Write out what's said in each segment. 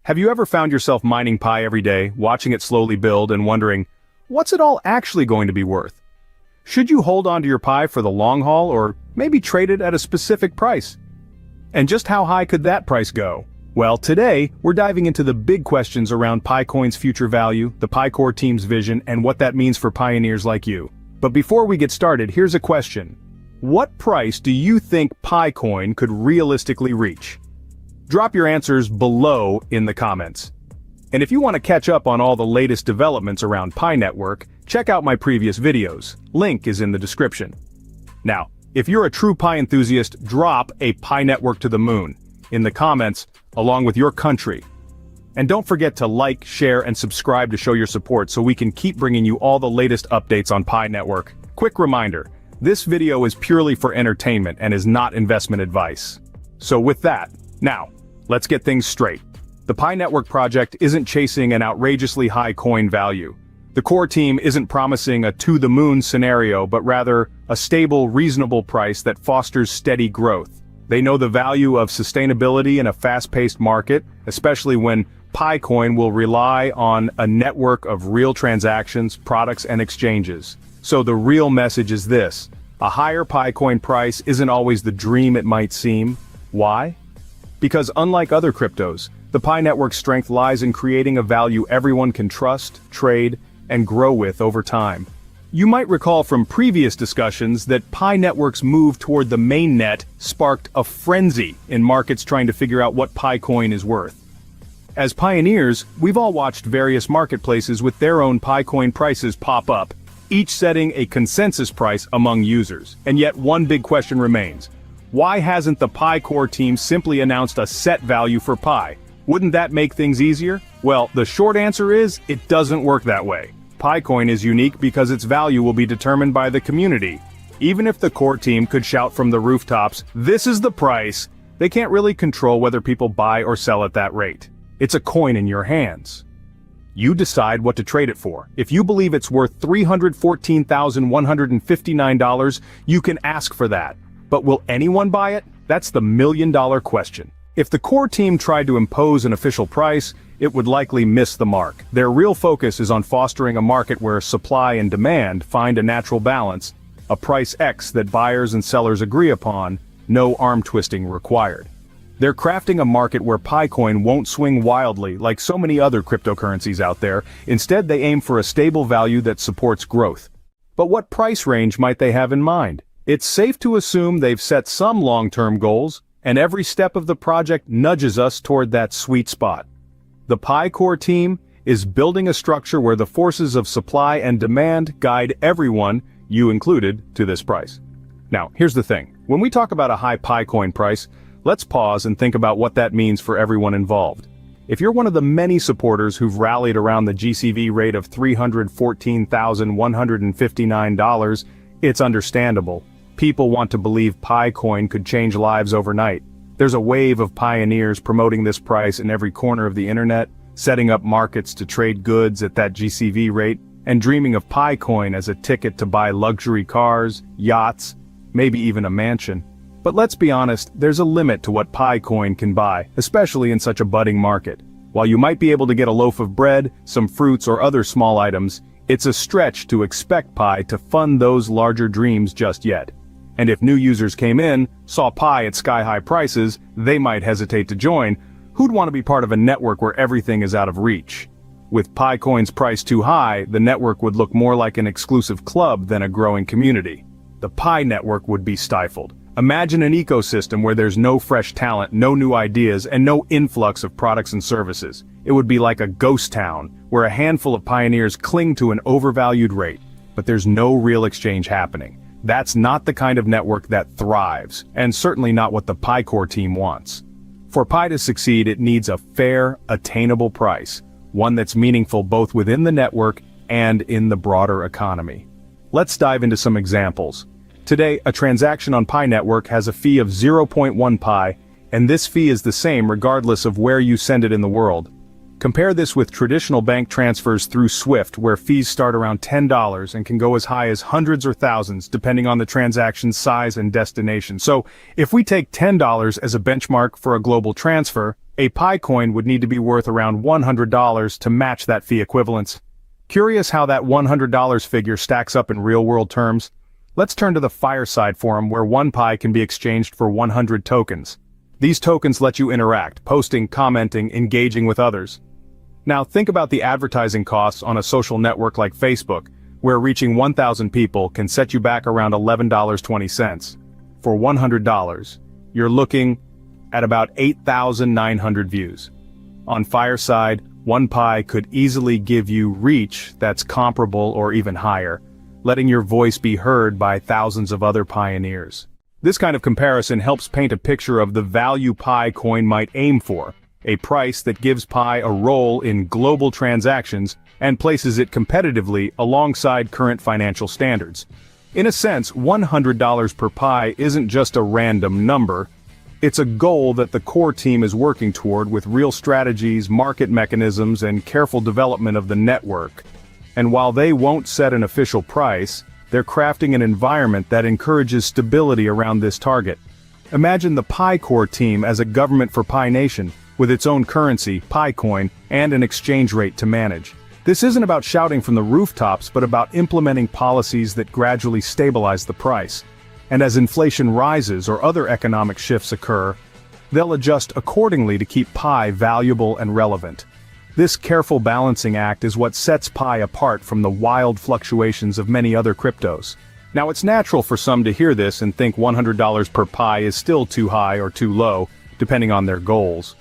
Have you ever found yourself mining Pi every day, watching it slowly build and wondering, what's it all actually going to be worth? Should you hold on to your Pi for the long haul or maybe trade it at a specific price? And just how high could that price go? Well, today, we're diving into the big questions around PiCoin's future value, the Pi Core team's vision, and what that means for pioneers like you. But before we get started, here's a question. What price do you think PiCoin could realistically reach? Drop your answers below in the comments. And if you want to catch up on all the latest developments around Pi Network, check out my previous videos. Link is in the description. Now, if you're a true Pi enthusiast, drop a Pi Network to the moon in the comments along with your country. And don't forget to like, share, and subscribe to show your support so we can keep bringing you all the latest updates on Pi Network. Quick reminder, this video is purely for entertainment and is not investment advice. So with that, now, let's get things straight. The Pi Network project isn't chasing an outrageously high coin value. The core team isn't promising a to-the-moon scenario, but rather a stable, reasonable price that fosters steady growth. They know the value of sustainability in a fast-paced market, especially when PiCoin will rely on a network of real transactions, products, and exchanges. So the real message is this: a higher PiCoin price isn't always the dream it might seem. Why? Because unlike other cryptos, the Pi Network's strength lies in creating a value everyone can trust, trade, and grow with over time. You might recall from previous discussions that Pi Network's move toward the mainnet sparked a frenzy in markets trying to figure out what PiCoin is worth. As pioneers, we've all watched various marketplaces with their own PiCoin prices pop up, each setting a consensus price among users. And yet one big question remains. Why hasn't the Pi Core team simply announced a set value for Pi? Wouldn't that make things easier? Well, the short answer is, it doesn't work that way. PiCoin is unique because its value will be determined by the community. Even if the core team could shout from the rooftops, "This is the price," they can't really control whether people buy or sell at that rate. It's a coin in your hands. You decide what to trade it for. If you believe it's worth $314,159, you can ask for that. But will anyone buy it? That's the million-dollar question. If the core team tried to impose an official price, it would likely miss the mark. Their real focus is on fostering a market where supply and demand find a natural balance, a price X that buyers and sellers agree upon, no arm-twisting required. They're crafting a market where PiCoin won't swing wildly like so many other cryptocurrencies out there. Instead, they aim for a stable value that supports growth. But what price range might they have in mind? It's safe to assume they've set some long-term goals, and every step of the project nudges us toward that sweet spot. The Pi Core team is building a structure where the forces of supply and demand guide everyone, you included, to this price. Now, here's the thing. When we talk about a high PiCoin price, let's pause and think about what that means for everyone involved. If you're one of the many supporters who've rallied around the GCV rate of $314,159, it's understandable. People want to believe PiCoin could change lives overnight. There's a wave of pioneers promoting this price in every corner of the internet, setting up markets to trade goods at that GCV rate, and dreaming of PiCoin as a ticket to buy luxury cars, yachts, maybe even a mansion. But let's be honest, there's a limit to what PiCoin can buy, especially in such a budding market. While you might be able to get a loaf of bread, some fruits, or other small items, it's a stretch to expect Pi to fund those larger dreams just yet. And if new users came in, saw Pi at sky-high prices, they might hesitate to join. Who'd want to be part of a network where everything is out of reach? With PiCoin's price too high, the network would look more like an exclusive club than a growing community. The Pi Network would be stifled. Imagine an ecosystem where there's no fresh talent, no new ideas, and no influx of products and services. It would be like a ghost town, where a handful of pioneers cling to an overvalued rate, but there's no real exchange happening. That's not the kind of network that thrives, and certainly not what the Pi Core team wants. For Pi to succeed, it needs a fair, attainable price, one that's meaningful both within the network and in the broader economy. Let's dive into some examples. Today, a transaction on Pi Network has a fee of 0.1 Pi, and this fee is the same regardless of where you send it in the world. Compare this with traditional bank transfers through SWIFT, where fees start around $10 and can go as high as hundreds or thousands depending on the transaction's size and destination. So, if we take $10 as a benchmark for a global transfer, A Pi coin would need to be worth around $100 to match that fee equivalence. Curious how that $100 figure stacks up in real-world terms? Let's turn to the Fireside forum where 1 Pi can be exchanged for 100 tokens. These tokens let you interact, posting, commenting, engaging with others. Now think about the advertising costs on a social network like Facebook, where reaching 1,000 people can set you back around $11.20. For $100, you're looking at about 8,900 views. On Fireside, 1 Pi could easily give you reach that's comparable or even higher, letting your voice be heard by thousands of other pioneers. This kind of comparison helps paint a picture of the value Pi coin might aim for, a price that gives Pi a role in global transactions and places it competitively alongside current financial standards. In a sense, $100 per Pi isn't just a random number. It's a goal that the core team is working toward with real strategies, market mechanisms, and careful development of the network. And while they won't set an official price, they're crafting an environment that encourages stability around this target. Imagine the Pi core team as a government for Pi Nation, with its own currency, Pi coin, and an exchange rate to manage. This isn't about shouting from the rooftops, but about implementing policies that gradually stabilize the price. And as inflation rises or other economic shifts occur, they'll adjust accordingly to keep Pi valuable and relevant. This careful balancing act is what sets Pi apart from the wild fluctuations of many other cryptos. Now it's natural for some to hear this and think $100 per Pi is still too high or too low, depending on their goals.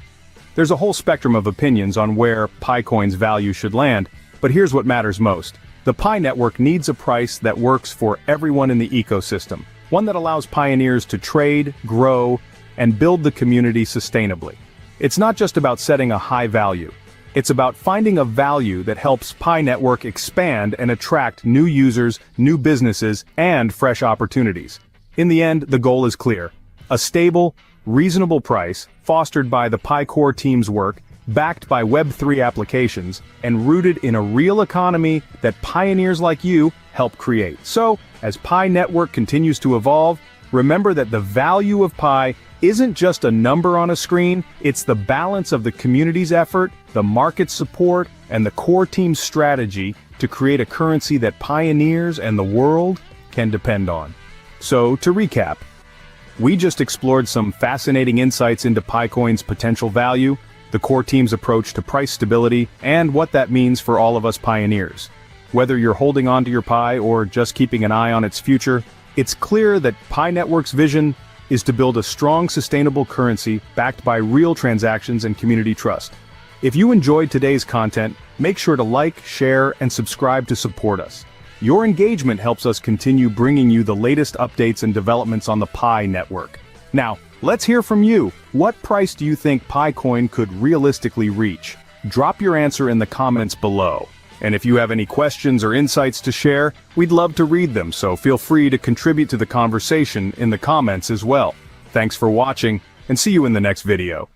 There's a whole spectrum of opinions on where Pi coin's value should land, but here's what matters most. The Pi network needs a price that works for everyone in the ecosystem, one that allows pioneers to trade, grow, and build the community sustainably. It's not just about setting a high value. It's about finding a value that helps Pi network expand and attract new users, new businesses, and fresh opportunities. In the end, the goal is clear. A stable, reasonable price, fostered by the Pi core team's work, backed by Web3 applications, and rooted in a real economy that pioneers like you help create. So, as Pi network continues to evolve, remember that the value of Pi isn't just a number on a screen, it's the balance of the community's effort, the market support, and the core team's strategy to create a currency that pioneers and the world can depend on. So, to recap, we just explored some fascinating insights into Pi coin's potential value, the core team's approach to price stability, and what that means for all of us pioneers. Whether you're holding on to your Pi or just keeping an eye on its future, it's clear that Pi Network's vision is to build a strong, sustainable currency backed by real transactions and community trust. If you enjoyed today's content, make sure to like, share, and subscribe to support us. Your engagement helps us continue bringing you the latest updates and developments on the Pi network. Now, let's hear from you. What price do you think Pi coin could realistically reach? Drop your answer in the comments below. And if you have any questions or insights to share, we'd love to read them, so feel free to contribute to the conversation in the comments as well. Thanks for watching, and see you in the next video.